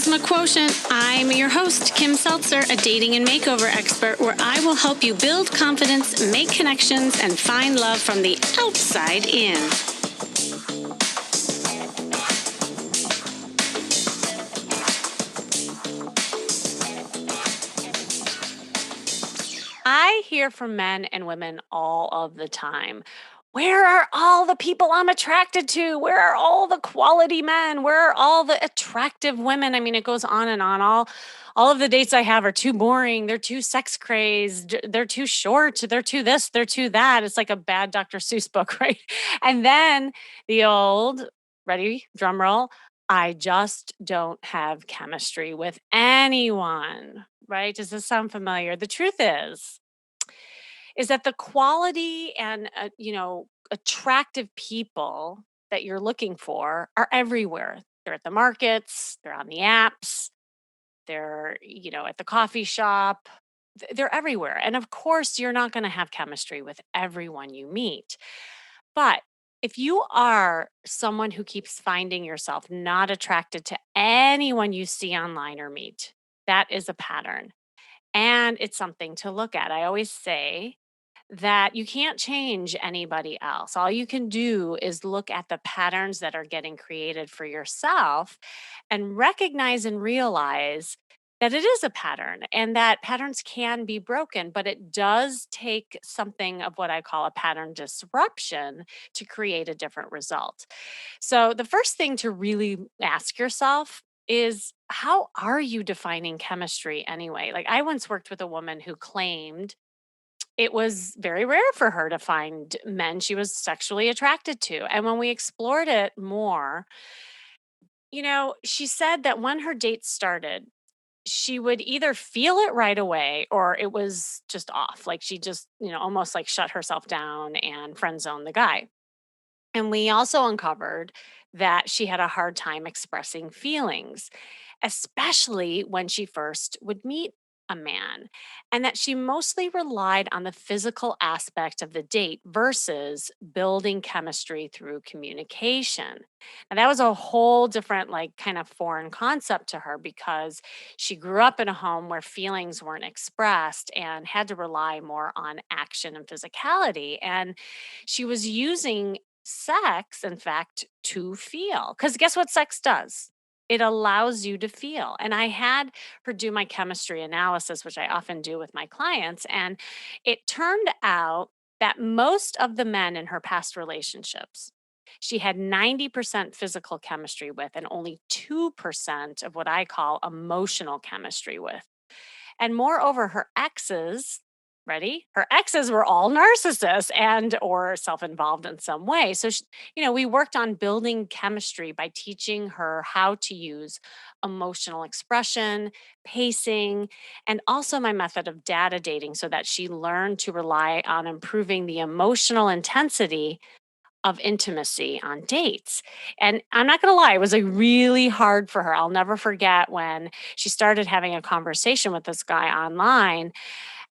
Charisma Quotient. I'm your host, Kim Seltzer, a dating and makeover expert, where I will help you build confidence, make connections, and find love from the outside in. I hear from men and women all of the time. Where are all the people I'm attracted to? Where are all the quality men? Where are all the attractive women? I mean, it goes on and on. All of the dates I have are too boring. They're too sex crazed. They're too short. They're too this. They're too that. It's like a bad Dr. Seuss book, right? And then the old, ready, drum roll. I just don't have chemistry with anyone, right? Does this sound familiar? The truth is that the quality and attractive people that you're looking for are everywhere. They're at the markets, they're on the apps, they're at the coffee shop. They're everywhere, and of course you're not going to have chemistry with everyone you meet. But if you are someone who keeps finding yourself not attracted to anyone you see online or meet, that is a pattern, and it's something to look at. I always say that you can't change anybody else. All you can do is look at the patterns that are getting created for yourself and recognize and realize that it is a pattern and that patterns can be broken, but it does take something of what I call a pattern disruption to create a different result. So, the first thing to really ask yourself is, how are you defining chemistry anyway? Like, I once worked with a woman who claimed it was very rare for her to find men she was sexually attracted to. And when we explored it more, she said that when her dates started, she would either feel it right away or it was just off. Like she just, almost like shut herself down and friend zoned the guy. And we also uncovered that she had a hard time expressing feelings, especially when she first would meet a man, and that she mostly relied on the physical aspect of the date versus building chemistry through communication. And that was a whole different, like, kind of foreign concept to her because she grew up in a home where feelings weren't expressed and had to rely more on action and physicality. And she was using sex, in fact, to feel. Because guess what sex does? It allows you to feel. And I had her do my chemistry analysis, which I often do with my clients. And it turned out that most of the men in her past relationships, she had 90% physical chemistry with and only 2% of what I call emotional chemistry with. And moreover, her exes, ready? Her exes were all narcissists and or self-involved in some way. So we worked on building chemistry by teaching her how to use emotional expression, pacing, and also my method of data dating so that she learned to rely on improving the emotional intensity of intimacy on dates. And I'm not going to lie, it was like really hard for her. I'll never forget when she started having a conversation with this guy online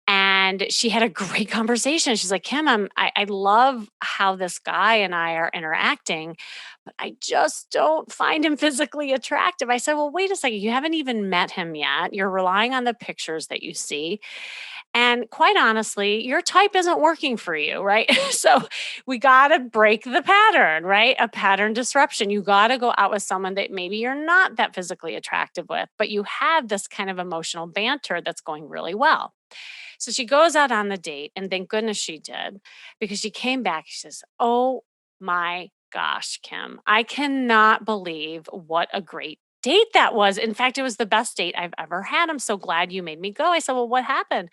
and she had a great conversation. She's like, Kim, I love how this guy and I are interacting, but I just don't find him physically attractive. I said, well, wait a second. You haven't even met him yet. You're relying on the pictures that you see. And quite honestly, your type isn't working for you, right? So we got to break the pattern, right? A pattern disruption. You got to go out with someone that maybe you're not that physically attractive with, but you have this kind of emotional banter that's going really well. So she goes out on the date, and thank goodness she did, because she came back. She says, oh my gosh, Kim, I cannot believe what a great date that was. In fact, it was the best date I've ever had. I'm so glad you made me go. I said, well, what happened?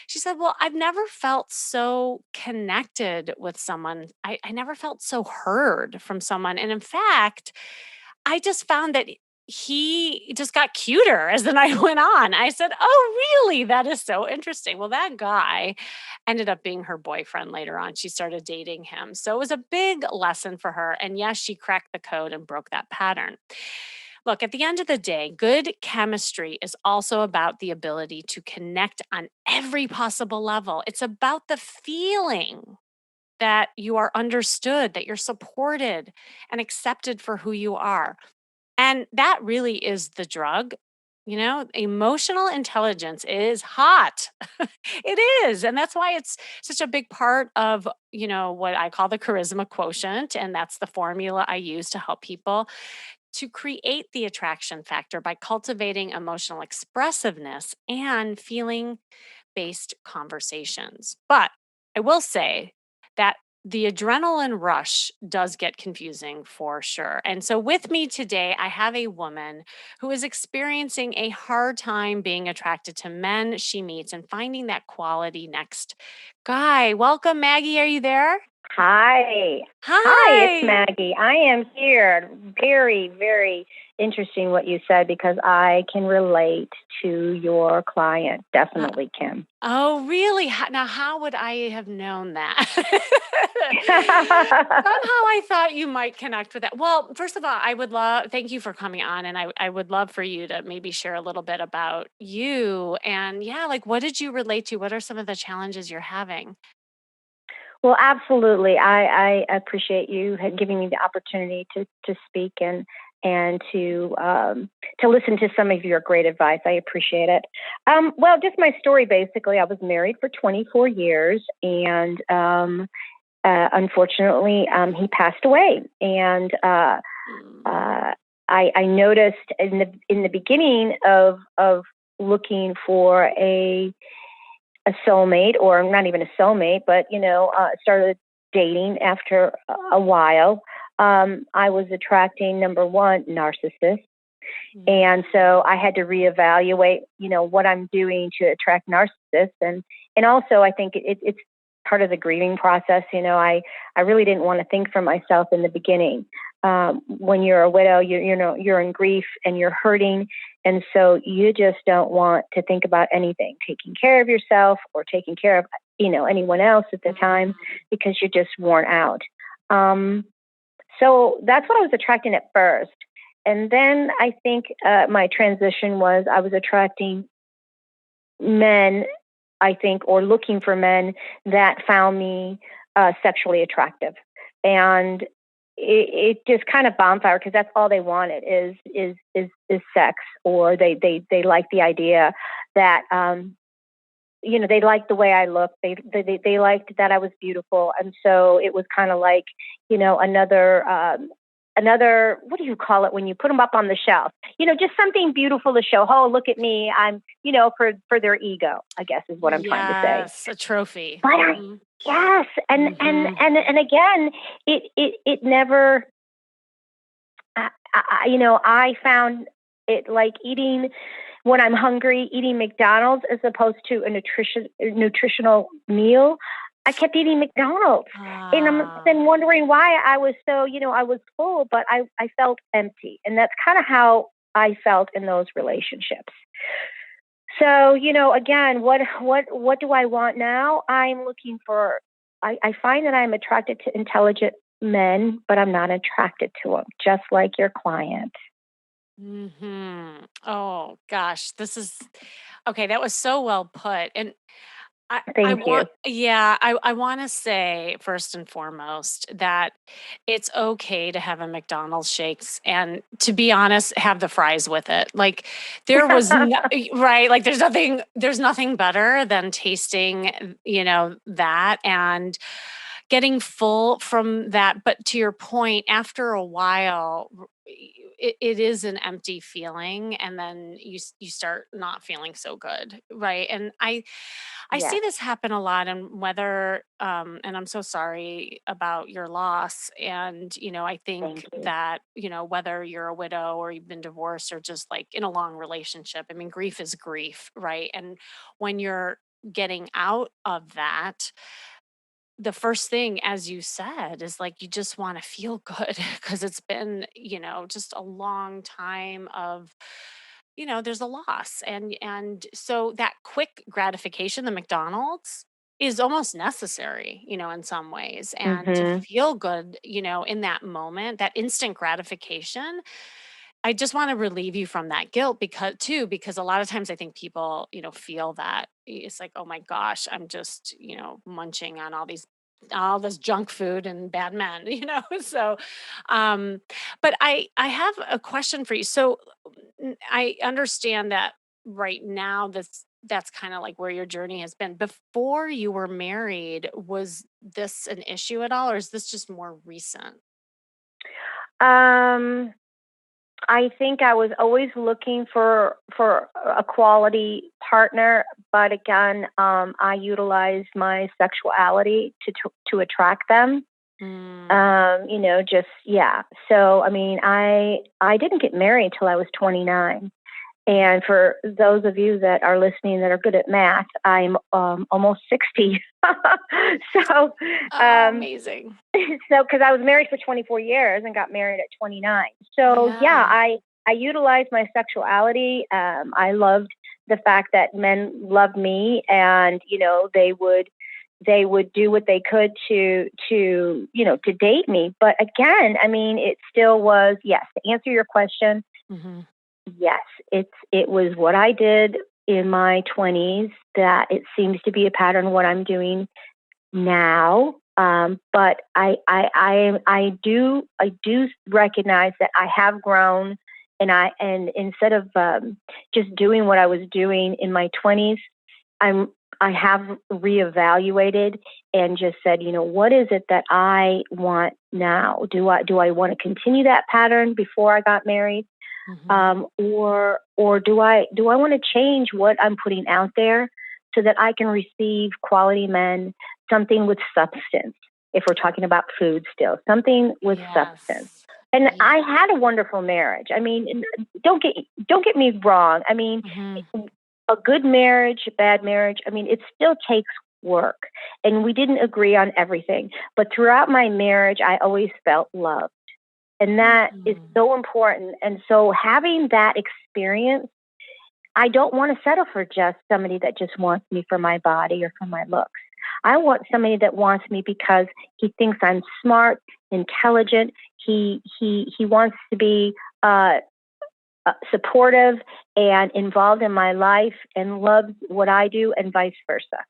She said, well, I've never felt so connected with someone. I never felt so heard from someone. And in fact, I just found that he just got cuter as the night went on. I said, "Oh, really? That is so interesting." Well, that guy ended up being her boyfriend later on. She started dating him. So it was a big lesson for her. And yes, she cracked the code and broke that pattern. Look, at the end of the day, good chemistry is also about the ability to connect on every possible level. It's about the feeling that you are understood, that you're supported and accepted for who you are. And that really is the drug. Emotional intelligence is hot. It is. And that's why it's such a big part of, what I call the charisma quotient. And that's the formula I use to help people to create the attraction factor by cultivating emotional expressiveness and feeling based conversations. But I will say that the adrenaline rush does get confusing for sure. And so, with me today, I have a woman who is experiencing a hard time being attracted to men she meets and finding that quality next guy. Welcome, Maggie. Are you there? Hi. Hi, it's Hi. Maggie. I am here. Very, very interesting what you said because I can relate to your client. Uh, Definitely, Kim. oh, really? Now, how would I have known that? Somehow I thought you might connect with that. Well, first of all, I would love, thank you for coming on. And I would love for you to maybe share a little bit about you. And yeah, like what did you relate to? What are some of the challenges you're having? Well, absolutely. I appreciate you giving me the opportunity to speak and to listen to some of your great advice. I appreciate it. Well, just my story basically. I was married for 24 years, and unfortunately, he passed away. And Mm. uh, I noticed in the beginning of looking for a soulmate, or not even a soulmate, but started dating after a while. I was attracting, number one, narcissists, and Mm. so I had to reevaluate, what I'm doing to attract narcissists, and also I think it's part of the grieving process. I really didn't want to think for myself in the beginning. When you're a widow, you're in grief and you're hurting, and so you just don't want to think about anything, taking care of yourself or taking care of anyone else at the time, Mhm. because you're just worn out. Um, so that's what I was attracting at first. And then I think my transition was I was attracting men, I think, or looking for men that found me sexually attractive. And it just kind of bonfire because that's all they wanted is sex, or they like the idea that they liked the way I looked. They liked that I was beautiful, and so it was kind of like another, what do you call it when you put them up on the shelf? Just something beautiful to show. Oh, look at me! I'm for their ego, I guess is what I'm trying to say. Yes, a trophy. But Hmm. yes, Hmm. and again, it never. I found it like eating when I'm hungry, eating McDonald's as opposed to a nutritional meal. I kept eating McDonald's, and I'm Ah. then wondering why I was so, I was full, but I felt empty, and that's kind of how I felt in those relationships. So, again, what do I want now? I'm looking for. I find that I'm attracted to intelligent men, but I'm not attracted to them, just like your client. Mhm. Oh gosh, this is okay, that was so well put. And I Thank want you. yeah, I wanna say first and foremost that it's okay to have a McDonald's shakes and, to be honest, have the fries with it. Like, there was no right, like, there's nothing better than tasting, that and getting full from that. But to your point, after a while, it is an empty feeling, and then you start not feeling so good, right? And I see Yes, this happen a lot, and whether and I'm so sorry about your loss. And I think thank you. that whether you're a widow or you've been divorced or just like in a long relationship, I mean, grief is grief, right? And when you're getting out of that, the first thing, as you said, is like you just want to feel good because it's been, just a long time of, there's a loss. And so that quick gratification, the McDonald's, is almost necessary, in some ways. And to Mhm. feel good, in that moment, that instant gratification, I just wanna relieve you from that guilt, because a lot of times I think people, feel that it's like, "Oh my gosh, I'm just, munching on all these all this junk food and bad men, So, um, but I have a question for you. So, I understand that right now that's kind of like where your journey has been. Before you were married, was this an issue at all, or is this just more recent? Um, I think I was always looking for a quality partner, but again, I utilized my sexuality to attract them. Mm, Just yeah. So I mean, I didn't get married till I was 29. mhm. And for those of you that are listening that are good at math, I'm almost 60. so, Oh, um, amazing. so because I was married for 24 years and got married at 29. So yeah, Yeah. I utilized my sexuality. I loved the fact that men loved me, and they would do what they could to date me. But again, I mean, it still was, yes, to answer your question, Hmm. yes, it was what I did in my 20s that it seems to be a pattern what I'm doing now. But I do recognize that I have grown, and instead of just doing what I was doing in my 20s, I'm I have reevaluated and just said, what is it that I want now? Do I want to continue that pattern before I got married? Hmm. Or do I want to change what I'm putting out there so that I can receive quality men, something with substance? If we're talking about food still, something with substance. Yes. And I Yeah. had a wonderful marriage. I mean, don't get me wrong. I mean, Hmm. a good marriage, a bad marriage, I mean, it still takes work. And we didn't agree on everything. But throughout my marriage, I always felt love. And that is Mm. so important. And so having that experience, I don't want to settle for just somebody that just wants me for my body or for my looks. I want somebody that wants me because he thinks I'm smart, intelligent. He wants to be supportive and involved in my life and loves what I do, and vice versa.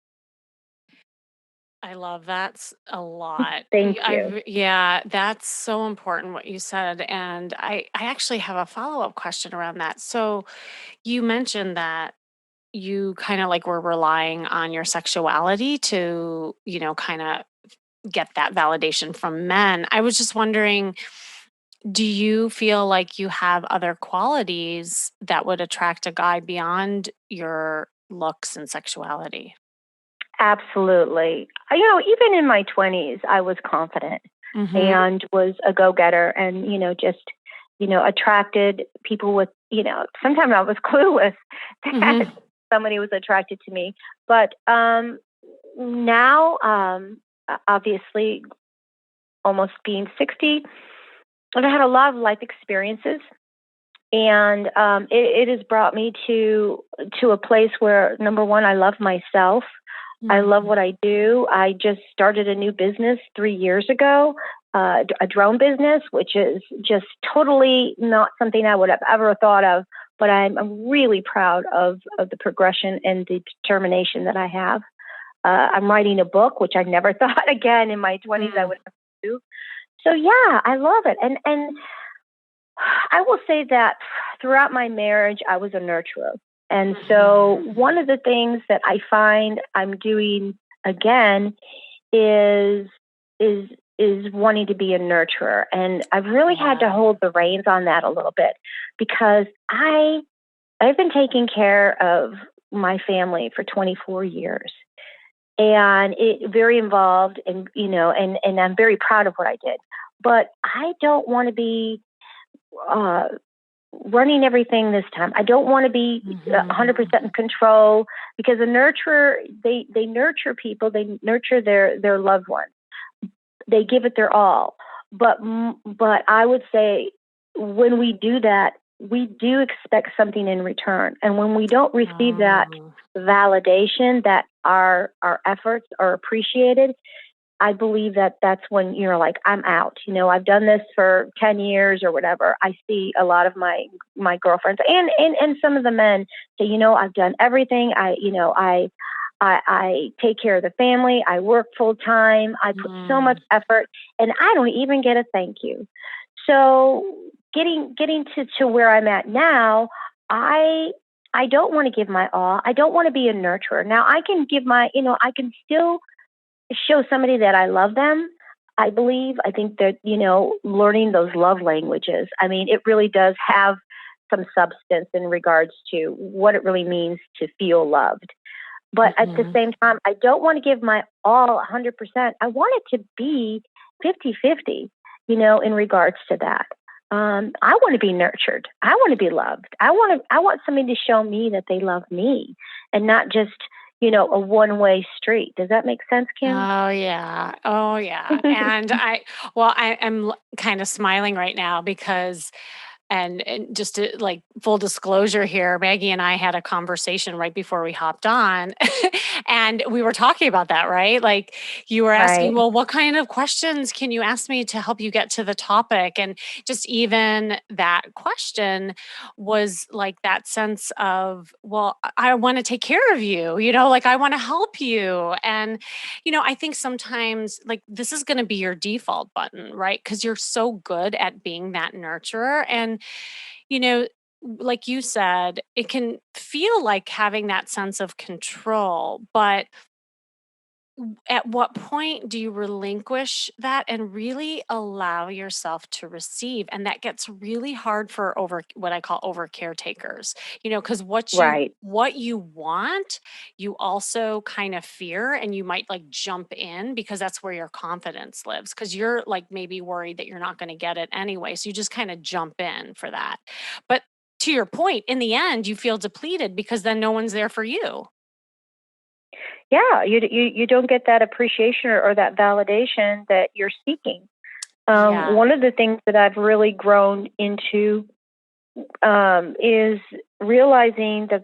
I love a lot. Thank you. Yeah, that's so important what you said. And I actually have a follow-up question around that. So you mentioned that you kind of like were relying on your sexuality to, kind of get that validation from men. I was just wondering, do you feel like you have other qualities that would attract a guy beyond your looks and sexuality? Absolutely. Even in my 20s, I was confident Mhm. and was a go getter, and, just, attracted people with, sometimes I was clueless that Mhm. somebody was attracted to me. But now, obviously, almost being 60, I've had a lot of life experiences. And it has brought me to a place where, number one, I love myself. I love Mhm. what I do. I just started a new business 3 years ago, a drone business, which is just totally not something I would have ever thought of. But I'm really proud of the progression and the determination that I have. I'm writing a book, which I never thought again in my 20s I Mm. would have to do. So yeah, I love it. And I will say that throughout my marriage, I was a nurturer. And so Mhm. one of the things that I find I'm doing again is is is wanting to be a nurturer. And I've really had to Yeah. hold the reins on that a little bit because I've been taking care of my family for 24 years. And it very involved, and I'm very proud of what I did. But I don't want to be uh, running everything this time. I don't want to be Mhm. 100% in control, because a nurturer, they nurture people, they nurture their loved ones. They give it their all. But I would say when we do that, we do expect something in return. And when we don't receive that Oh. validation that our efforts are appreciated, I believe that that's when you're like, I'm out. I've done this for 10 years or whatever. I see a lot of my girlfriends and some of the men say, I've done everything. I take care of the family. I work full time. I put so much Mm, effort, and I don't even get a thank you. So getting to where I'm at now, I I don't want to give my all. I don't want to be a nurturer. Now I can give my, I can still show somebody that I love them. I believe. I think that, learning those love languages, I mean, it really does have some substance in regards to what it really means to feel loved. But at the mhm. same time, I don't want to give my all 100%. I want it to be 50-50, in regards to that. I want to be nurtured. I want to be loved. I want somebody to show me that they love me and not just, a one-way street. Does that make sense, Kim? Oh yeah. Oh yeah. And I'm kind of smiling right now because and just to like full disclosure here, Maggie and I had a conversation right before we hopped on and we were talking about that, right? Like you were Right. asking, well, what kind of questions can you ask me to help you get to the topic? And just even that question was like that sense of, well, I want to take care of you, like I want to help you. And I think sometimes like this is going to be your default button, right? Because you're so good at being that nurturer. And, you know, like you said, it can feel like having that sense of control, but at what point do you relinquish that and really allow yourself to receive? And that gets really hard for over what I call over caretakers, because Right. what you want, you also kind of fear and you might like jump in because that's where your confidence lives. Cause you're like maybe worried that you're not going to get it anyway. So you just kind of jump in for that. But to your point, in the end, you feel depleted because then no one's there for you. Yeah, you don't get that appreciation or that validation that you're seeking. Yeah. One of the things that I've really grown into is realizing the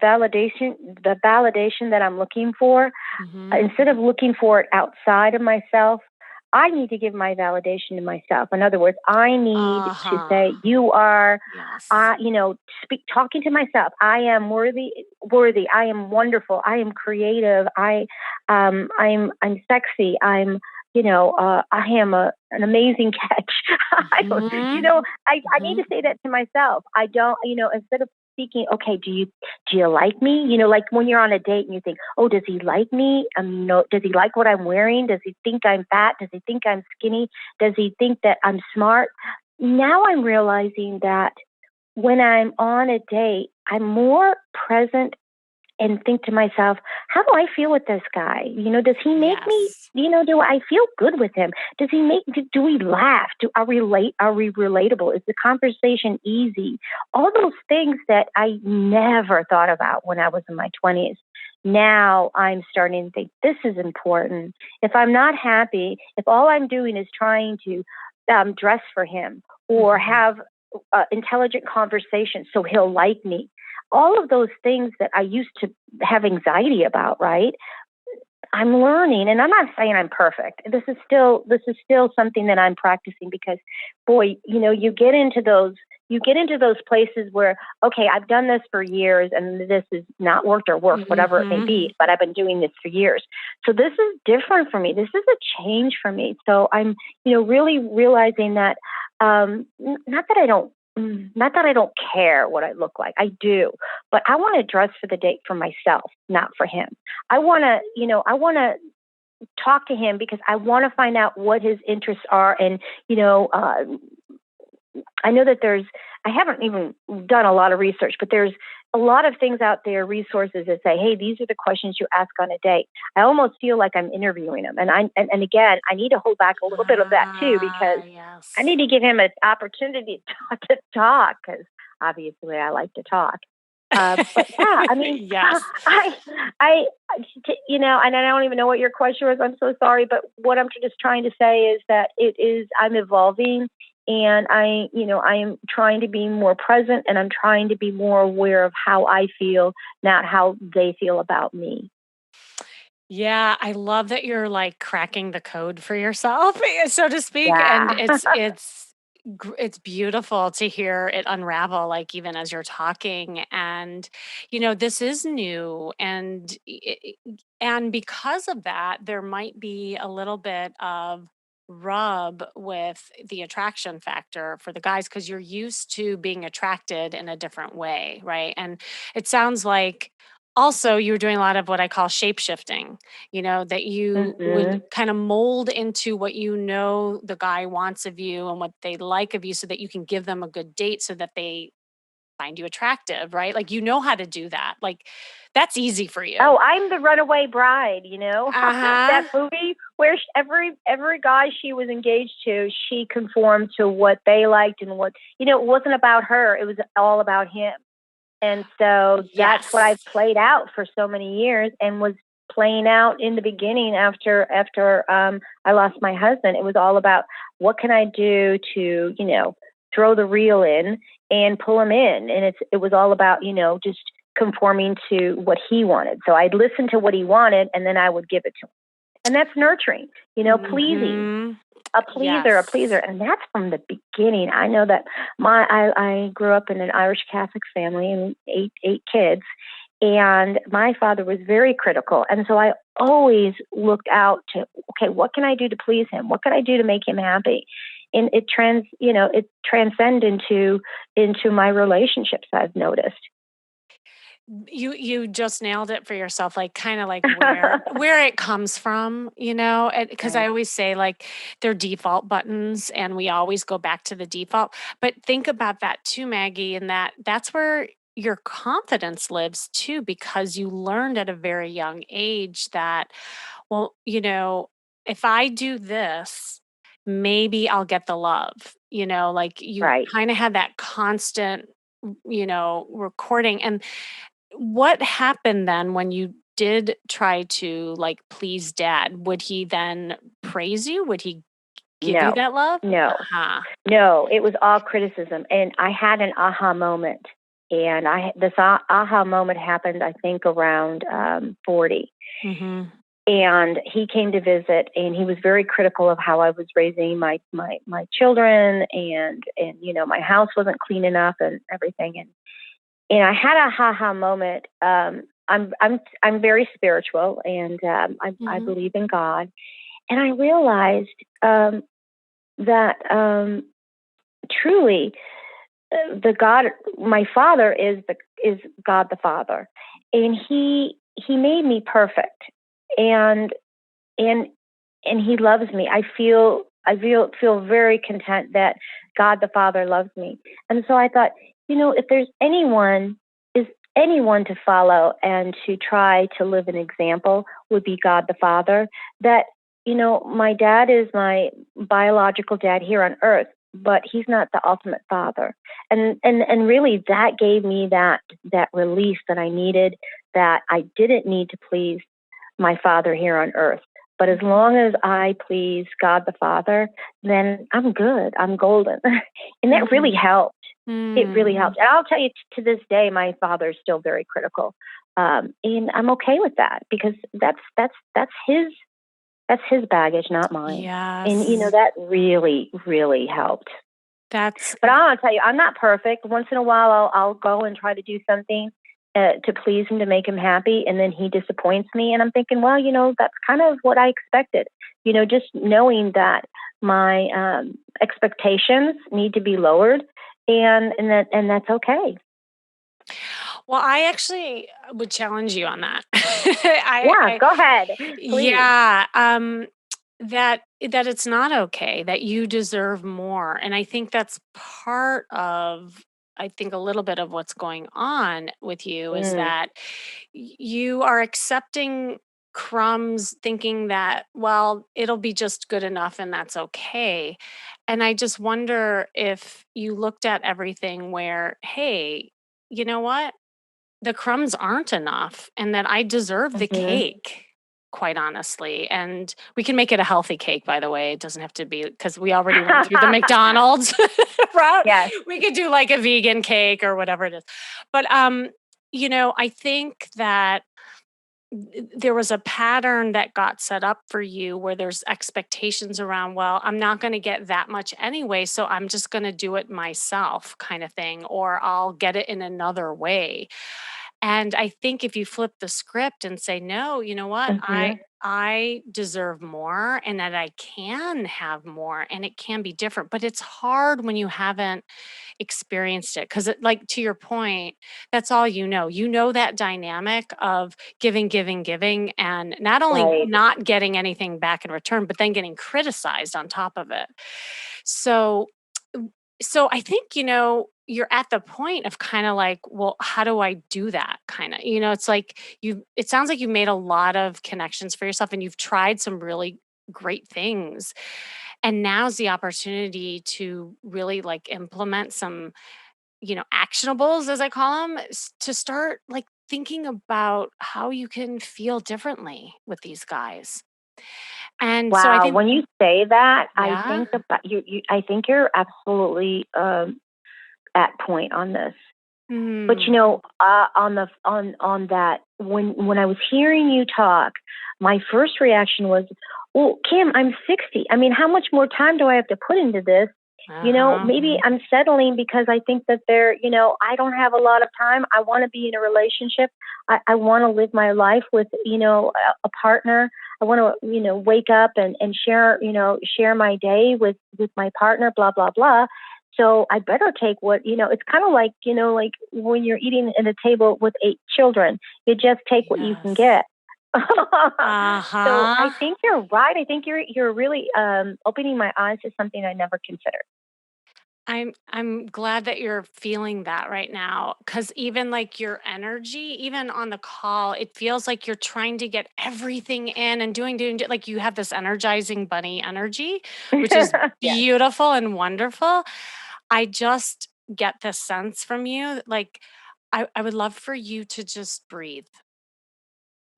validation that I'm looking for. Hmm. Instead of looking for it outside of myself, I need to give my validation to myself. In other words, I need to Uh-huh. say, "You are," Yes. talking to myself. I am worthy. I am wonderful. I am creative. I'm sexy. I am an amazing catch. I don't, Mhm. I need Mhm. to say that to myself. I don't, instead of speaking, okay, do you like me? Like when you're on a date and you think, oh, does he like me? Does he like what I'm wearing? Does he think I'm fat? Does he think I'm skinny? Does he think that I'm smart? Now I'm realizing that when I'm on a date, I'm more present and think to myself, how do I feel with this guy? Does he make me, Yes. do I feel good with him? Does he make, do we laugh? Are we relatable? Is the conversation easy? All those things that I never thought about when I was in my 20s. Now I'm starting to think this is important. If I'm not happy, if all I'm doing is trying to dress for him or Mhm. have intelligent conversation so he'll like me, all of those things that I used to have anxiety about, right? I'm learning, and I'm not saying I'm perfect. This is still something that I'm practicing because, boy, you get into those places where, okay, I've done this for years and this is not worked or worked, whatever it may Mhm. be, but I've been doing this for years. So this is different for me. This is a change for me. So I'm, really realizing that, not that I don't care what I look like. I do, but I want to dress for the date for myself, not for him. I want to talk to him because I want to find out what his interests are. And, I know that I haven't even done a lot of research, but there's a lot of things out there, resources that say, hey, these are the questions you ask on a date. I almost feel like I'm interviewing him. And again, I need to hold back a little bit of that too, because Ah, I yes. need to give him an opportunity to talk because obviously I like to talk. But yeah, I mean, Yes. I, I, and I don't even know what your question was. I'm so sorry, but what I'm just trying to say is that I'm evolving, and I am trying to be more present, and I'm trying to be more aware of how I feel, not how they feel about me. Yeah, I love that you're like cracking the code for yourself, so to speak. And Yeah. It's beautiful to hear it unravel, like, even as you're talking, and, this is new, and because of that, there might be a little bit of rub with the attraction factor for the guys because 'cause you're used to being attracted in a different way, right? And it sounds like also you were doing a lot of what I call shape shifting, that you would Hmm. kind of mold into what the guy wants of you and what they like of you so that you can give them a good date so that they find you attractive, right? Like, how to do that. Like, that's easy for you. Oh, I'm the runaway bride, Uh-huh. that movie where every guy she was engaged to, she conformed to what they liked and what, it wasn't about her, it was all about him. And so that's what Yes. I've played out for so many years and was playing out in the beginning after I lost my husband. It was all about what can I do to, throw the reel in and pull him in. And it was all about, just conforming to what he wanted. So I'd listen to what he wanted and then I would give it to him. And that's nurturing, pleasing, Mhm. a pleaser, Yes. and that's from the beginning. I know that I grew up in an Irish Catholic family and eight kids, and my father was very critical, and so I always looked out to, okay, what can I do to please him? What can I do to make him happy? And it transcend into my relationships. I've noticed. You just nailed it for yourself, like, kinda like where it comes from, because I Right, always say, like, they're default buttons, and we always go back to the default, but think about that too, Maggie, and that's where your confidence lives too, because you learned at a very young age that, well, if I do this, maybe I'll get the love, like, you right. kinda had that constant, recording, and what happened then when you did try to, like, please dad? Would he then praise you? Would he give you No, that love? no. Uh-huh. No, it was all criticism, and I had an aha moment, and this aha moment happened, I think, around 40. Mhm. And he came to visit, and he was very critical of how I was raising my children, and my house wasn't clean enough and everything. And I had a aha moment. I'm very spiritual, and I Mhm. believe in God, and I realized that truly the God, my father is God the Father, and he made me perfect, and and and he loves me. I feel very content that God the Father loves me, and so I thought, if there's is anyone to follow and to try to live an example would be God the Father. That my dad is my biological dad here on Earth, but he's not the ultimate father, and really that gave me that release that I needed. That I didn't need to please my father here on Earth. But as Mhm. long as I please God the Father, then I'm good. I'm golden. And that really Mm. helped. It really Mm. helped. And I'll tell you, to this day, my father is still very critical. And I'm okay with that because that's his baggage, not mine. And Yes. that really, really helped. That's But I'll tell you, I'm not perfect. Once in a while, I'll go and try to do something to please him, to make him happy, and then he disappoints me, and I'm thinking, well, that's kind of what I expected. Just knowing that my expectations need to be lowered, and that's okay. well, I actually would challenge you on that. Yeah, go ahead, please. Yeah, that it's not okay, that you deserve more, and I think that's part of I think a little bit of what's going on with you is Mm, that you are accepting crumbs thinking that, well, it'll be just good enough and that's okay. And I just wonder if you looked at everything where, hey, you know what? The crumbs aren't enough and that I deserve the hmm. cake, quite honestly. And we can make it a healthy cake, by the way. It doesn't have to be because we already went through the McDonald's route. Yes. We could do like a vegan cake or whatever it is. But I think that there was a pattern that got set up for you where there's expectations around, well, I'm not going to get that much anyway, so I'm just going to do it myself, kind of thing, or I'll get it in another way. And I think if you flip the script and say, no, you know what? I Mhm. I deserve more and that I can have more and it can be different. But it's hard when you haven't experienced it because, like, to your point, that's all you know. You know that dynamic of giving, giving, giving, and not only Right. not getting anything back in return, but then getting criticized on top of it. So, so I think, you're at the point of kind of like, well, how do I do that? Kind of, it's like it sounds like you've made a lot of connections for yourself and you've tried some really great things. And now's the opportunity to really like implement some, actionables, as I call them, to start like thinking about how you can feel differently with these guys. And so I Wow, think, when you say that, I yeah. think about you I think you're absolutely at point on this. But Hmm. on that, when I was hearing you talk, my first reaction was, "Well, Kim, I'm 60. I mean, how much more time do I have to put into this?" Uh-huh. Maybe I'm settling because I think that I don't have a lot of time. I want to be in a relationship. I want to live my life with, a partner. I want to, wake up and share, share my day with my partner, blah, blah, blah. So I better take it's kind of like, like when you're eating at a table with 8 children, you just take what you can Yes. get. So I Uh-huh. think you're right. I think you're really opening my eyes to something I never considered. I'm glad that you're feeling that right now, cuz even like your energy, even on the call, it feels like you're trying to get everything in and like you have this energizing bunny energy, which is Yes. beautiful and wonderful. I just get this sense from you, like I would love for you to just breathe.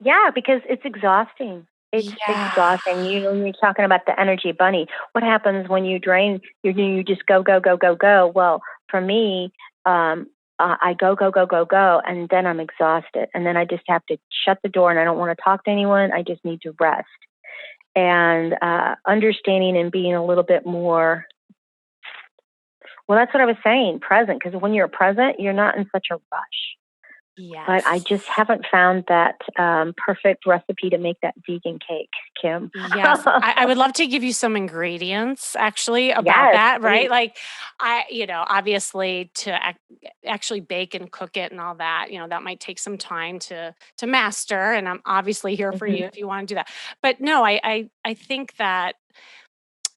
Yeah, because it's exhausting. It's Yeah. exhausting. You're talking about the energy bunny. What happens when you drain? You just go, go, go, go, go. Well, for me, I go, go, go, go, go, and then I'm exhausted, and then I just have to shut the door, and I don't want to talk to anyone. I just need to rest and understanding and being a little bit more. Well, that's what I was saying. Present, because when you're present, you're not in such a rush. But I Yes. just haven't found that perfect recipe to make that vegan cake, Kim. Yes, I would love to give you some ingredients actually about Yes, that, right? please. Like, obviously to actually bake and cook it and all that, that might take some time to master. And I'm obviously here for you Hmm. if you want to do that. But no, I think that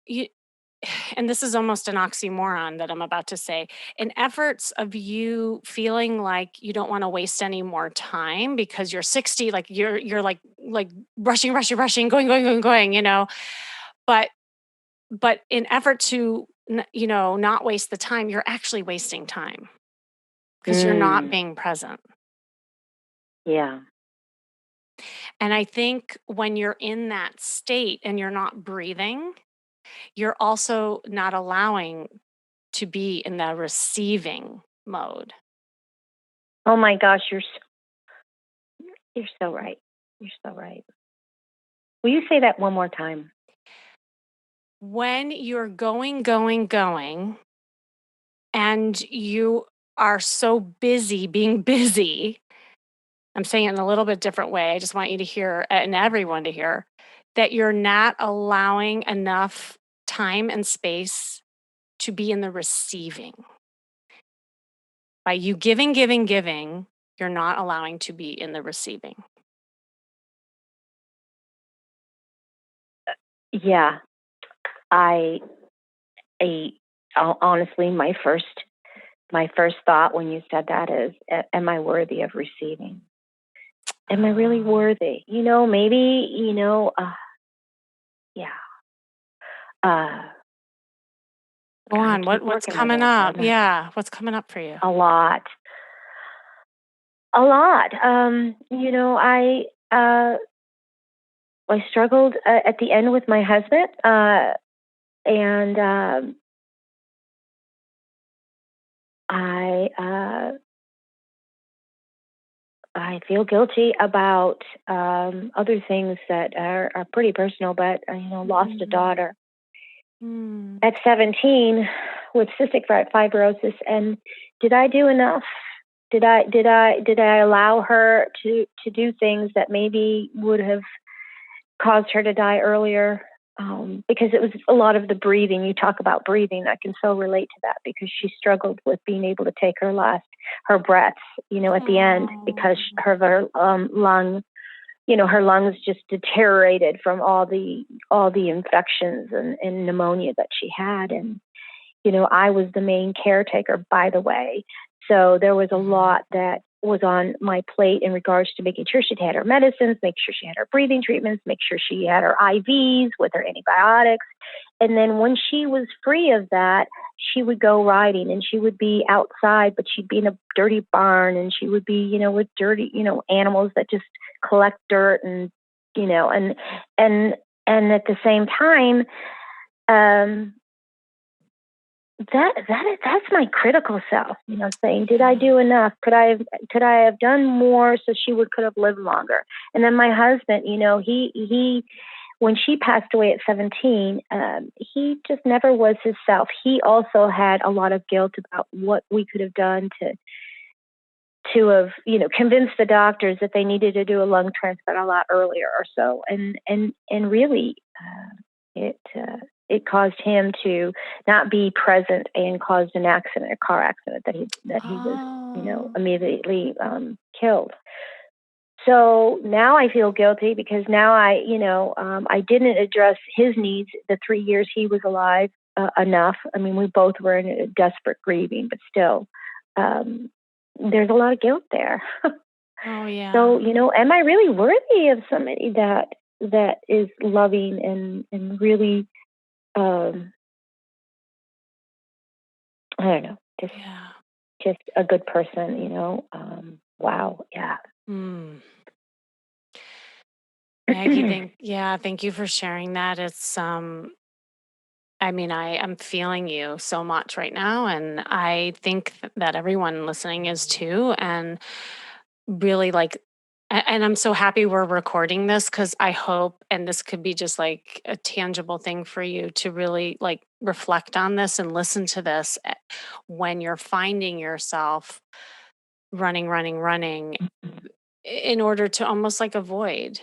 you, and this is almost an oxymoron that I'm about to say, in efforts of you feeling like you don't want to waste any more time because you're 60, like you're like rushing, rushing, rushing, going, going, going, going, but in effort to not waste the time, you're actually wasting time because you're not Mm, being present. yeah. And I think when you're in that state and you're not breathing, you're also not allowing to be in the receiving mode. Oh my gosh, you're so right. You're so right. Will you say that one more time? When you're going, going, going, and you are so busy being busy, I'm saying it in a little bit different way. I just want you to hear and everyone to hear that you're not allowing enough time and space to be in the receiving. By you giving, giving, giving, you're not allowing to be in the receiving. Yeah. I, I honestly, my first thought when you said that is, am I worthy of receiving? Am I really Um, worthy? Maybe, yeah. Uh, Go Gotta on. keep What's working at coming it. up? Yeah, what's coming up for you? A lot, a lot. I struggled at the end with my husband, and I I feel guilty about other things that are pretty personal, but lost a Mhm. daughter Mm. at 17 with cystic fibrosis, and did I do enough? Did I allow her to do things that maybe would have caused her to die earlier? Because it was a lot of the breathing. You talk about breathing. I can so relate to that because she struggled with being able to take her breaths, at the end because Oh. her lungs just deteriorated from all the infections and pneumonia that she had. And I was the main caretaker, by the way. So there was a Mhm. lot that was on my plate in regards to making sure she had her medicines, make sure she had her breathing treatments, make sure she had her IVs with her antibiotics. And then when she was free of that, she would go riding and she would be outside, but she'd be in a dirty barn and she would be, with dirty, animals that just collect dirt you know, and, and, and at the same time, um, that's my critical self, saying, did I Yeah. do enough? Could I have done more so she could have lived longer? And then my husband, he when she passed away at 17, he just never was himself. He also had a lot of guilt about what we could have done to have, convinced the doctors that they needed to do a lung transplant a lot earlier or so. And really, it caused him to not be present and caused an accident, a car accident that he was, Oh. immediately killed. So now I feel guilty because now I didn't address his needs the 3 years he was alive enough. I mean, we both were in a desperate grieving, but still, um, there's a lot of guilt there. Oh, yeah. So, am I really worthy of somebody that is loving and really, um, I don't know, Yeah. just a good person, wow, yeah. Mm. Maggie, thank you for sharing that. I mean, I am feeling you so much right now, and I think that everyone listening is too. And really, like, and I'm so happy we're recording this because I hope, and this could be just like a tangible thing for you to really like reflect on this and listen to this when you're finding yourself running, running, running in order to almost like avoid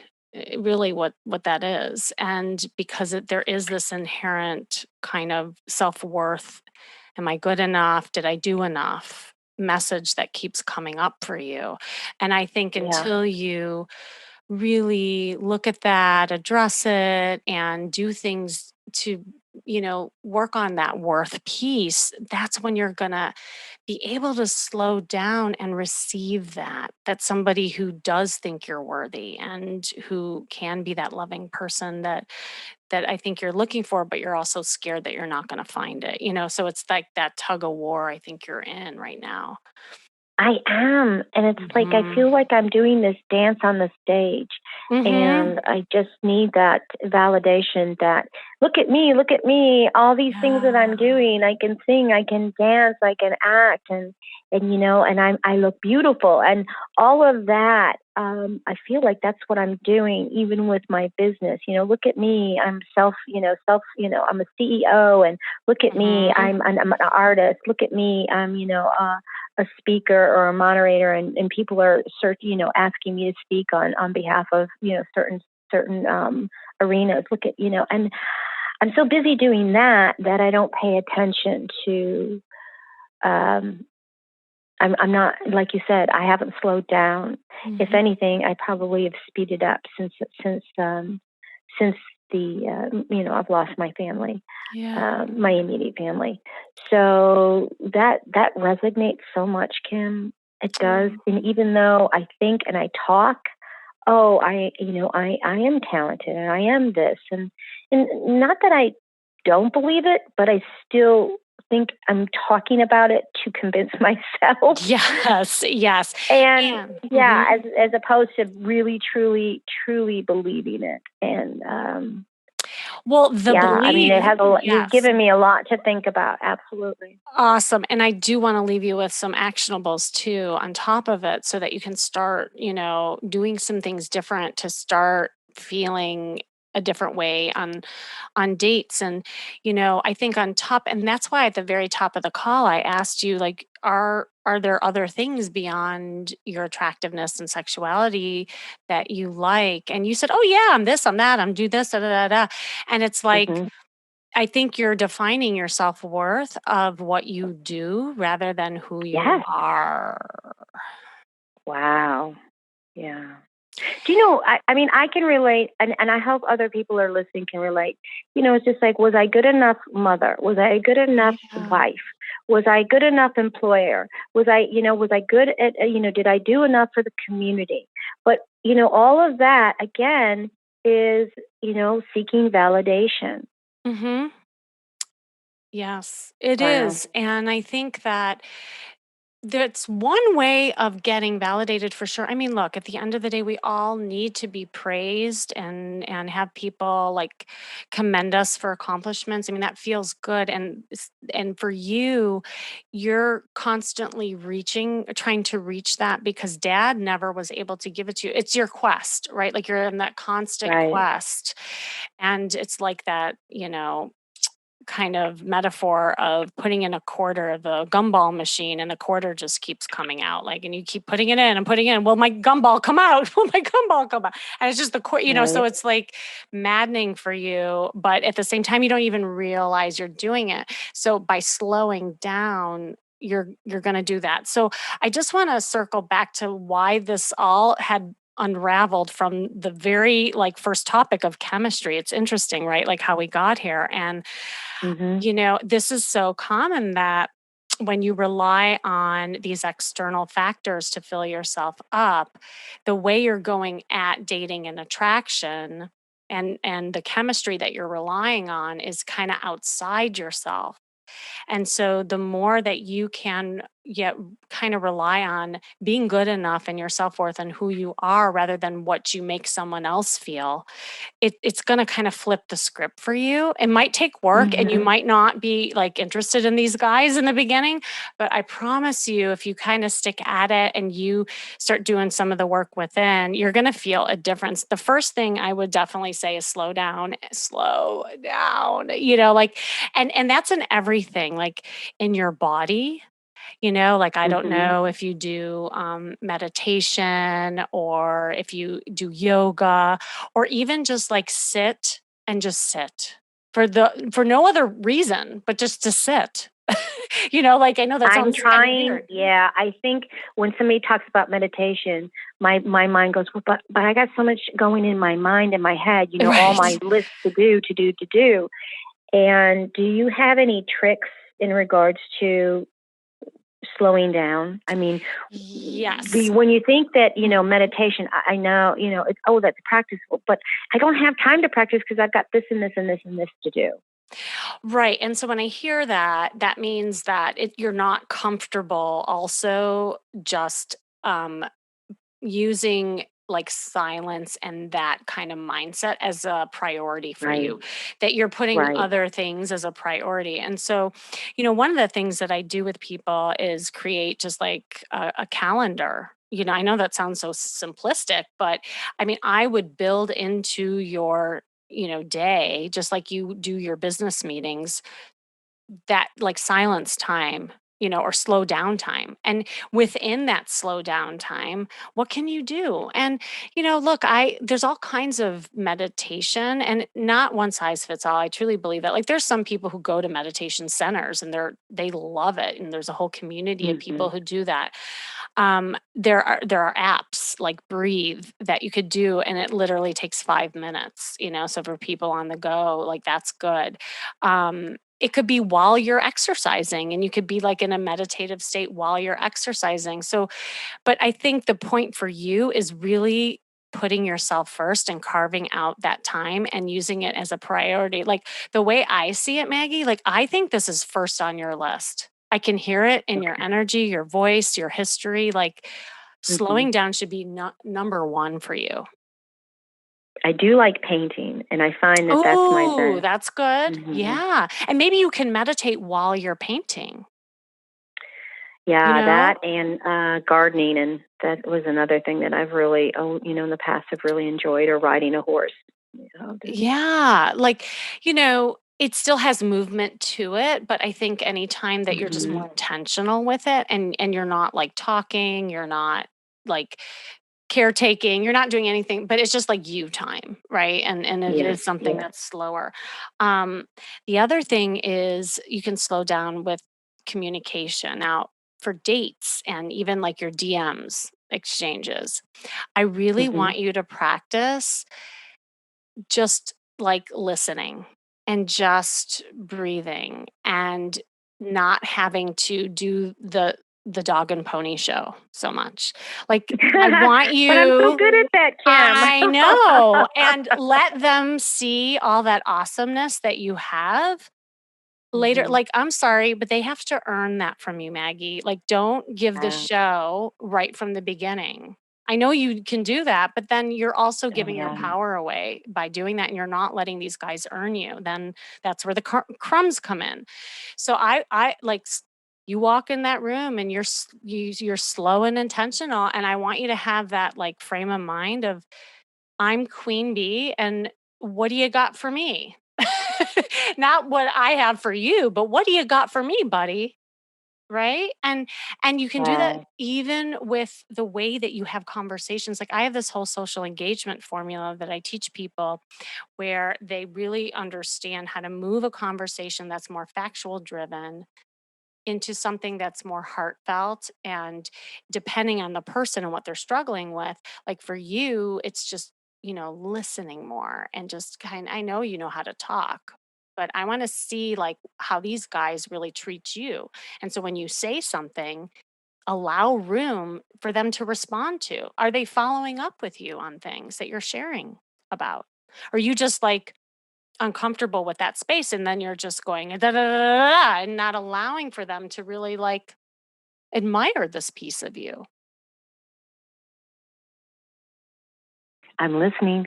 really what that is. And because there is this inherent kind of self-worth, am I good enough, did I do enough message that keeps coming up for you. And I think Yeah, until you really look at that, address it, and do things to, work on that worth piece, that's when you're going to be able to slow down and receive that somebody who does think you're worthy and who can be that loving person that I think you're looking for, but you're also scared that you're not going to find it, so it's like that tug of war I think you're in right now. I am. And it's like I Mhm. feel like I'm doing this dance on the stage. Mhm. And I just need that validation that look at me, all these things that I'm Yeah. doing. I can sing, I can dance, I can act and I look beautiful. And all of that, I feel like that's what I'm doing even with my business. Look at me. I'm I'm a CEO and look at me. Mhm. I'm an artist. Look at me. I'm, a speaker or a moderator and people are asking me to speak on behalf of certain arenas. Look at and I'm so busy doing that I don't pay attention to um I'm not, like you said, I haven't slowed down. If Mhm. anything, I probably have speeded up since the I've lost my family, Yeah. my immediate family. So that resonates so much, Kim. It does. Oh. And even though I think and I talk, oh, I am talented and I am this and not that I don't believe it, but I still think I'm talking about it to convince myself. Yes, yes. And And yeah, mhm. as opposed to really truly believing it. And Well, the Yeah, I mean, it belief, has a lot, you've yes. given me a lot to think about. Absolutely. Awesome. And I do want to leave you with some actionables too on top of it so that you can start, doing some things different to start feeling a different way on dates. And I think on top, and that's why at the very top of the call I asked you, like, are there other things beyond your attractiveness and sexuality that you like? And you said, "Oh yeah, I'm this, I'm that, I'm do this, da da da da." And it's like, Hmm. I think you're defining your self-worth of what you do rather than who you Yes. are. Wow. Yeah. Do you know, I mean, I can relate, and I hope other people are listening can relate. It's just like, was I good enough mother? Was I a good enough Yeah. wife? Was I good enough employer? Was I good at, did I do enough for the community? But, all of that, again, is, seeking validation. Mhm. Yes, it Wow. is, and I think that that's one way of getting validated for sure. I mean, look, at the end of the day, we all need to be praised and have people like commend us for accomplishments. I mean, that feels good. And for you, you're constantly trying to reach that because dad never was able to give it to you. It's your quest, right? Like you're in that constant Right. quest. And it's like that, kind of metaphor of putting in a quarter of the gumball machine and the quarter just keeps coming out like and you keep putting it in and putting it in. Will my gumball come out? Will my gumball come out? And it's just the so Right. it's like maddening for you, but at the same time you don't even realize you're doing it. So by slowing down you're going to do that. So I just want to circle back to why this all had unraveled from the very like first topic of chemistry. It's interesting, right? Like how we got here. And Hmm. this is so common that when you rely on these external factors to fill yourself up, the way you're going at dating and attraction and the chemistry that you're relying on is kind of outside yourself. And so the more that you can yet kind of rely on being good enough in your self-worth and who you are rather than what you make someone else feel, it's gonna kind of flip the script for you. It might take work and you Hmm. might not be like interested in these guys in the beginning, but I promise you, if you kind of stick at it and you start doing some of the work within, you're gonna feel a difference. The first thing I would definitely say is slow down, like, and that's in everything, like in your body. Like I don't Hmm. know if you do meditation or if you do yoga or even just like sit and just sit for no other reason, but just to sit. Like I know that I'm sounds kind of trying. weird. Yeah, I think when somebody talks about meditation, my mind goes, well, but I got so much going in my mind and my head. All my Right. lists to do, to do, to do. And do you have any tricks in regards to slowing down? I mean, Yes. when you think that Mhm. meditation, I know it's, oh, that's practicable, but I don't have time to practice because I've got this and this and this and this to do. Right. And so when I hear that, that means that you're not comfortable also just using like silence and that kind of mindset as a priority for Right. you, that you're putting Right. other things as a priority. And so, one of the things that I do with people is create just like a calendar. I know that sounds so simplistic, but I mean, I would build into your day just like you do your business meetings, that like silence time, or slow down time. And within that slow down time, what can you do? And, look, there's all kinds of meditation and not one size fits all. I truly believe that. Like there's some people who go to meditation centers and they love it. And there's a whole community of Hmm. people who do that. There are apps like Breathe that you could do, and it literally takes 5 minutes. So for people on the go, like that's good. It could be while you're exercising, and you could be like in a meditative state while you're exercising. So, but I think the point for you is really putting yourself first and carving out that time and using it as a priority. Like the way I see it, Maggie, like I think this is first on your list. I can hear it in your Okay. energy, your voice, your history. Like Hmm. slowing down should be number one for you. I do like painting, and I find that that's my Oh, zen. that's good. Hmm. Yeah. And maybe you can meditate while you're painting, you Yeah, know? that and gardening, and that was another thing that I've really, in the past, have really enjoyed, or riding a horse. Yeah. It still has movement to it, but I think anytime that you're just Mm-hmm. more intentional with it and you're not like talking, you're not like caretaking, you're not doing anything, but it's just like you time, right? And it Yes, is something yes. that's slower. Um, the other thing is you can slow down with communication. Now, for dates and even like your DMs exchanges, I really Hmm. want you to practice just like listening and just breathing and not having to do the dog and pony show so much. Like I want But I'm so you good at that, Kim. I know, and let them see all that awesomeness that you have later. Hmm. Like, I'm sorry, but they have to earn that from you, Maggie. Like, don't give the Uh, show right from the beginning. I know you can do that, but then you're also oh giving your yeah, power away by doing that, and you're not letting these guys earn you. Then that's where the crumbs come in. So I like you walk in that room and you're slow and intentional, and I want you to have that like frame of mind of I'm queen bee, and what do you got for me? Not what I have for you, but what do you got for me, buddy? Right? And you can do that wow. even with the way that you have conversations. Like I have this whole social engagement formula that I teach people where they really understand how to move a conversation that's more factual driven into something that's more heartfelt and depending on the person and what they're struggling with. Like for you it's just listening more and just I know you know how to talk, but I want to see like how these guys really treat you. And so when you say something, allow room for them to respond. To are they following up with you on things that you're sharing about? Are you just like uncomfortable with that space and then you're just going da, da, da, da, da, and not allowing for them to really like admire this piece of you? I'm listening.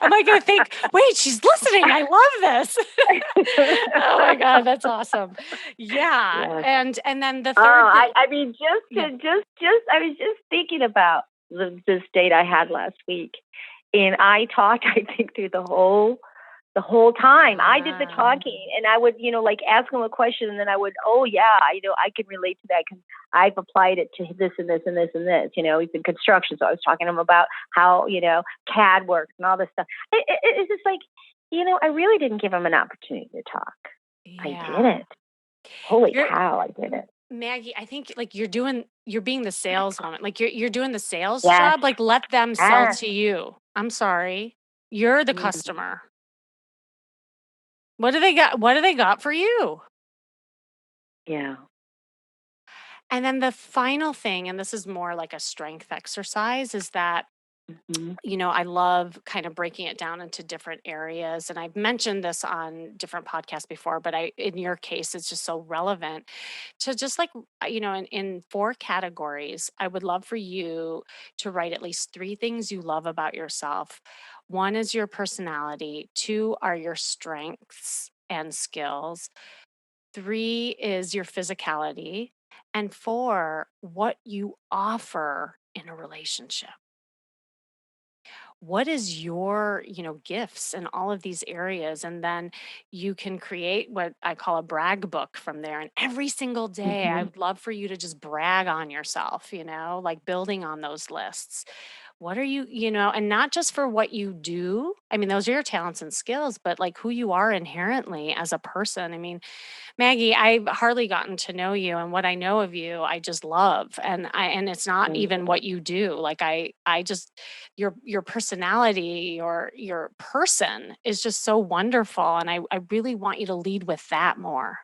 Am I going to think, wait, she's listening? I love this. Oh my God, that's awesome. Yeah. Yes. And then the Oh, third thing, I mean, yeah. I was just thinking about this date I had last week, and I talked, I think, through the whole time. I did the Ah, talking, and I would, like ask him a question, and then I would, oh yeah, I can relate to that because I've applied it to this and this and this and this. He's in construction, so I was talking to him about how CAD works and all this stuff. It's just like, I really didn't give him an opportunity to talk. I did yeah. it. Holy You're cow, I did it. Maggie, I think like you're being the saleswoman. Like you're doing the sales Yes, job. Like let them sell yes. to you. I'm sorry. You're the Mm, customer. What do they got? What do they got for you? yeah. And then the final thing, and this is more like a strength exercise, is that Hmm. I love kind of breaking it down into different areas. And I've mentioned this on different podcasts before, but in your case, it's just so relevant to just like, in four categories. I would love for you to write at least three things you love about yourself. One is your personality, two are your strengths and skills, three is your physicality, and four, what you offer in a relationship. What is your gifts in all of these areas? And then you can create what I call a brag book from there, and every single day I Hmm. would love for you to just brag on yourself, like building on those lists. What are and not just for what you do. I mean, those are your talents and skills, but like who you are inherently as a person. I mean, Maggie, I've hardly gotten to know you, and what I know of you, I just love. And it's not Thank even you. what you do. Like I just your personality, your person is just so wonderful, and I really want you to lead with that more.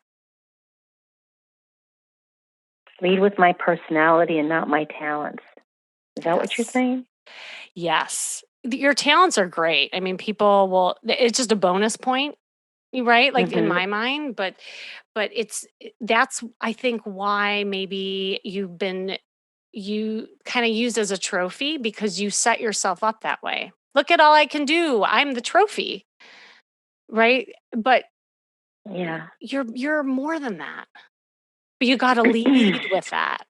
Lead with my personality and not my talents. Is that what you're Yes. saying? Yes. Your talents are great. I mean, people will it's just a bonus point, right? Like in Hmm. my mind, but that's I think why maybe you've been you kind of use as a trophy because you set yourself up that way. Look at all I can do. I'm the trophy, right? But Yeah. you're more than that. But you got to lead with that.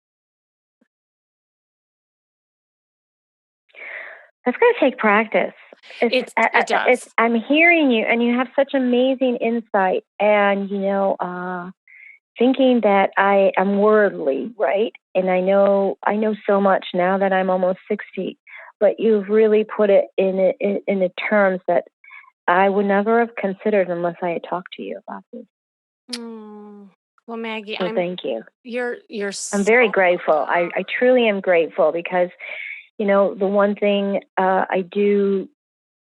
That's going to take practice. It It's, does. I'm hearing you, and you have such amazing insight. And, thinking that I am worldly, right? And I know so much now that I'm almost 60, but you've really put it in the terms that I would never have considered unless I had talked to you about this. Mm. Well, Maggie, So thank you. you're I'm so very grateful. I truly am grateful because, the one thing I do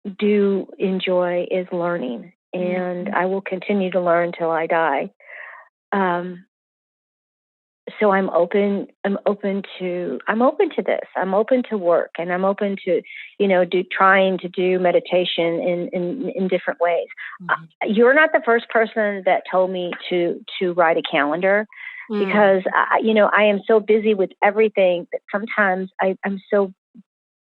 enjoy is learning, and Mhm. I will continue to learn till I die. Um, so I'm open to this. I'm open to work, and I'm open to, trying to do meditation in different ways. Mhm. You're not the first person that told me to write a calendar, Mm. because I am so busy with everything that sometimes I'm so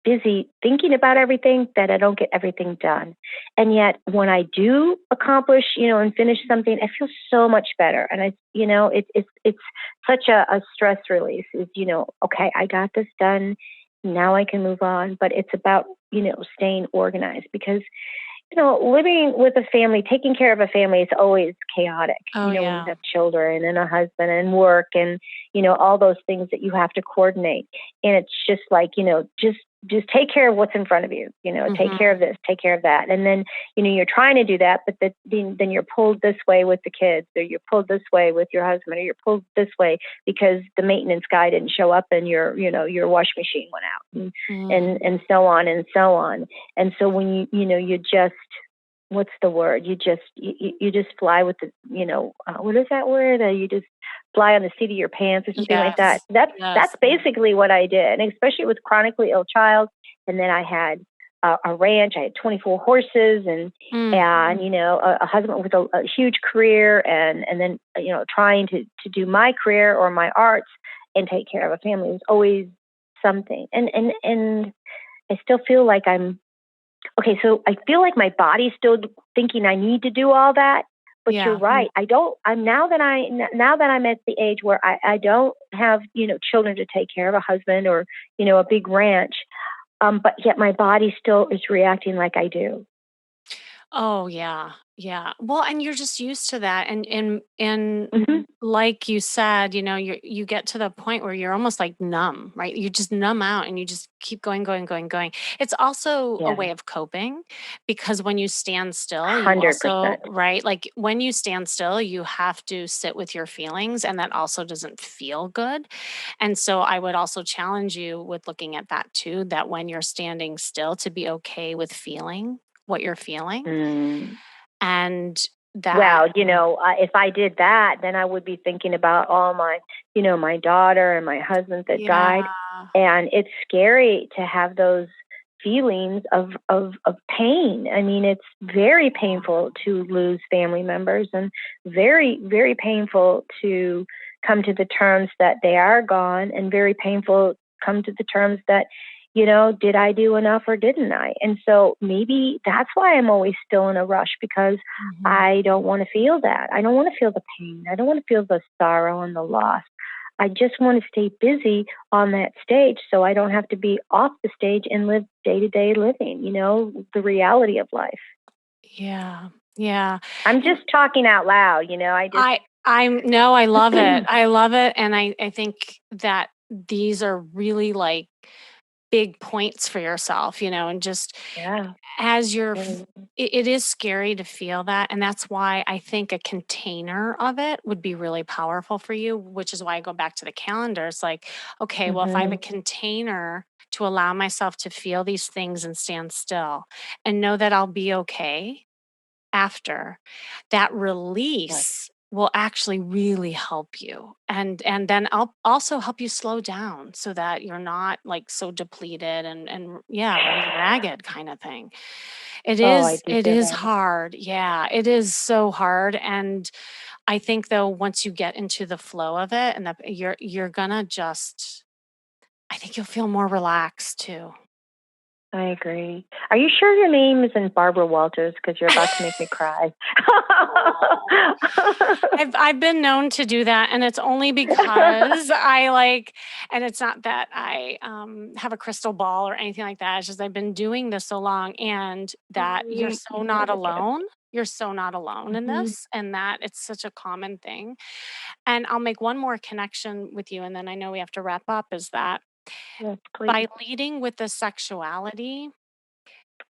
busy thinking about everything that I don't get everything done. And yet when I do accomplish, and finish something, I feel so much better. And it's such a stress release is, okay, I got this done. Now I can move on. But it's about, staying organized, because living with a family, taking care of a family is always chaotic. Oh When you yeah. have children and a husband and work and, all those things that you have to coordinate. And it's just like, just take care of what's in front of you, take care of Mhm. this, take care of that. And then, you're trying to do that, but then you're pulled this way with the kids, or you're pulled this way with your husband, or you're pulled this way because the maintenance guy didn't show up and your washing machine went out, and Mhm. so on and so on. And so when you just, what's the word? You just fly with the, what is that word? You just fly on the seat of your pants or something like that. Yes. That's Yes. basically what I did, and especially with chronically ill child. And then I had a ranch. I had 24 horses, Mm. and a husband with a huge career, and then trying to do my career or my arts and take care of a family was always something. And I still feel like I'm okay. So I feel like my body's still thinking I need to do all that. But you're Yeah. right. I don't. I'm now that I'm at the age where I don't have children to take care of, a husband, or a big ranch. But yet my body still is reacting like I do. Oh yeah. Yeah. Well, and you're just used to that. And Hmm. like you said, you get to the point where you're almost like numb, right? You just numb out and you just keep going, going, going, going. It's also a Yeah, way of coping because when you stand still, you 100%. also, right? Like when you stand still, you have to sit with your feelings and that also doesn't feel good. And so I would also challenge you with looking at that too, that when you're standing still to be okay with feeling what you're feeling Mm. and that. Well, if I did that, then I would be thinking about all my, my daughter and my husband that Yeah. died. And it's scary to have those feelings of pain. I mean, it's very painful to lose family members, and very, very painful to come to the terms that they are gone, and very painful come to the terms that, did I do enough or didn't I? And so maybe that's why I'm always still in a rush, because Mhm. I don't want to feel that. I don't want to feel the pain. I don't want to feel the sorrow and the loss. I just want to stay busy on that stage so I don't have to be off the stage and live day to day living, the reality of life. Yeah. Yeah. I'm And just talking out loud, I just, I'm no, I love it. I love it. And I think that these are really like big points for yourself, and just yeah. as Really. it is scary to feel that. And that's why I think a container of it would be really powerful for you, which is why I go back to the calendar. It's like, okay, well, if I have a Hmm. container to allow myself to feel these things and stand still and know that I'll be okay after, that Yes. release will actually really help you. And then I'll also help you slow down so that you're not like so depleted and yeah, running ragged kind of thing. It Oh, I is do it feel is that. hard. Yeah, it is so hard. And I think though once you get into the flow of it and you're gonna just think you'll feel more relaxed too. I agree. Are you sure your name isn't Barbara Walters? Because you're about to make me cry. Oh. I've been known to do that, and it's only because I like and it's not that I, have a crystal ball or anything like that, it's just I've been doing this so long and that you're Mm, so not very good. alone. You're so not alone in Mhm. this, and that it's such a common thing. And I'll make one more connection with you, and then I know we have to wrap up, is that Yes, by please. leading with the sexuality,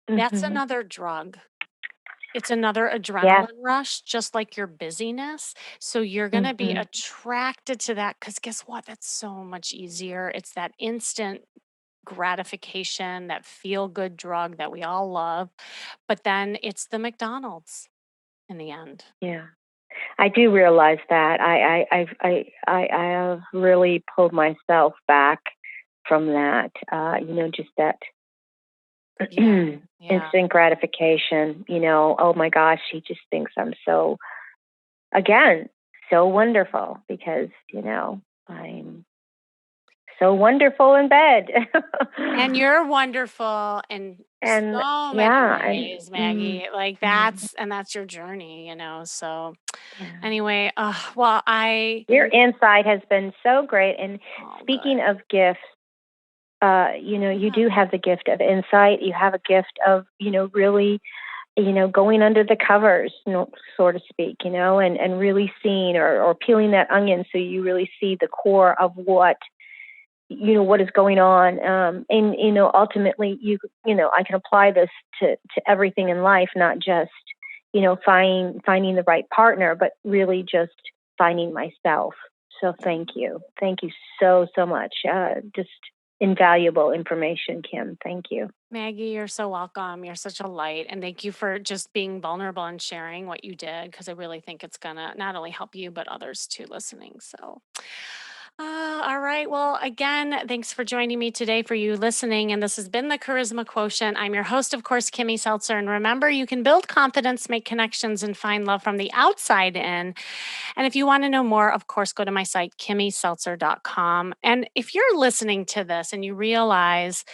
that's Mhm. another drug. It's another Yes. adrenaline rush, just like your busyness. So you're going to be Mhm. attracted to that because guess what? That's so much easier. It's that instant gratification, that feel good drug that we all love. But then it's the McDonald's in the end. Yeah. I do realize that. I have really pulled myself back from that. Just that Yeah. Yeah. instant gratification. Oh my gosh, he just thinks I'm so, again, so wonderful because, I'm so wonderful in bed. And you're wonderful in And so many yeah, and ways, Maggie. Like mhm, that's your journey. So yeah. anyway, well, Your insight has been so great. And oh, good. speaking of gifts, you Yeah. do have the gift of insight. You have a gift of, really, going under the covers, so to speak, and really seeing or peeling that onion so you really see the core of what is going on. And, ultimately I can apply this to everything in life, not just, finding the right partner, but really just finding myself. So thank you. Thank you so, so much. Just invaluable information, Kim. Thank you. Maggie, you're so welcome. You're such a light. And thank you for just being vulnerable and sharing what you did because I really think it's going to not only help you, but others too listening. So, all right. Well, again, thanks for joining me today, for you listening. And this has been the Charisma Quotient. I'm your host, of course, Kimmy Seltzer. And remember, you can build confidence, make connections, and find love from the outside in. And if you want to know more, of course, go to my site, kimmyseltzer.com. And if you're listening to this and you realize,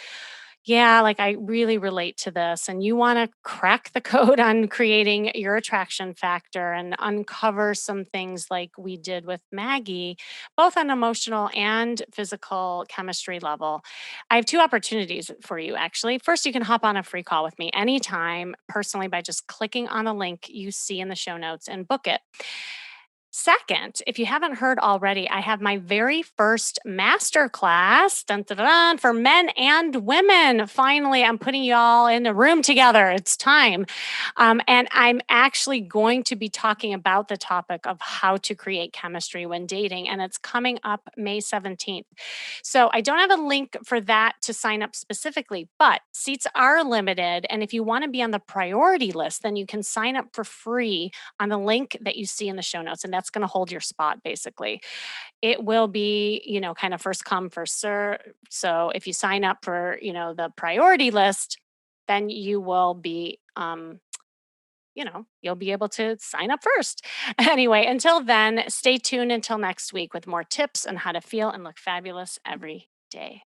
yeah, like I really relate to this. And you want to crack the code on creating your attraction factor and uncover some things like we did with Maggie, both on emotional and physical chemistry level. I have two opportunities for you, actually. First, you can hop on a free call with me anytime, personally, by just clicking on a link you see in the show notes and book it. Second, if you haven't heard already, I have my very first master class dun, dun, dun, dun, for men and women. Finally, I'm putting you all in a room together. It's time. And I'm actually going to be talking about the topic of how to create chemistry when dating, and it's coming up May 17th. So I don't have a link for that to sign up specifically, but seats are limited. And if you want to be on the priority list, then you can sign up for free on the link that you see in the show notes, and that's going to hold your spot basically. It will be, kind of first come, first serve. So if you sign up for, the priority list, then you will be, you'll be able to sign up first. Anyway, until then, stay tuned until next week with more tips on how to feel and look fabulous every day.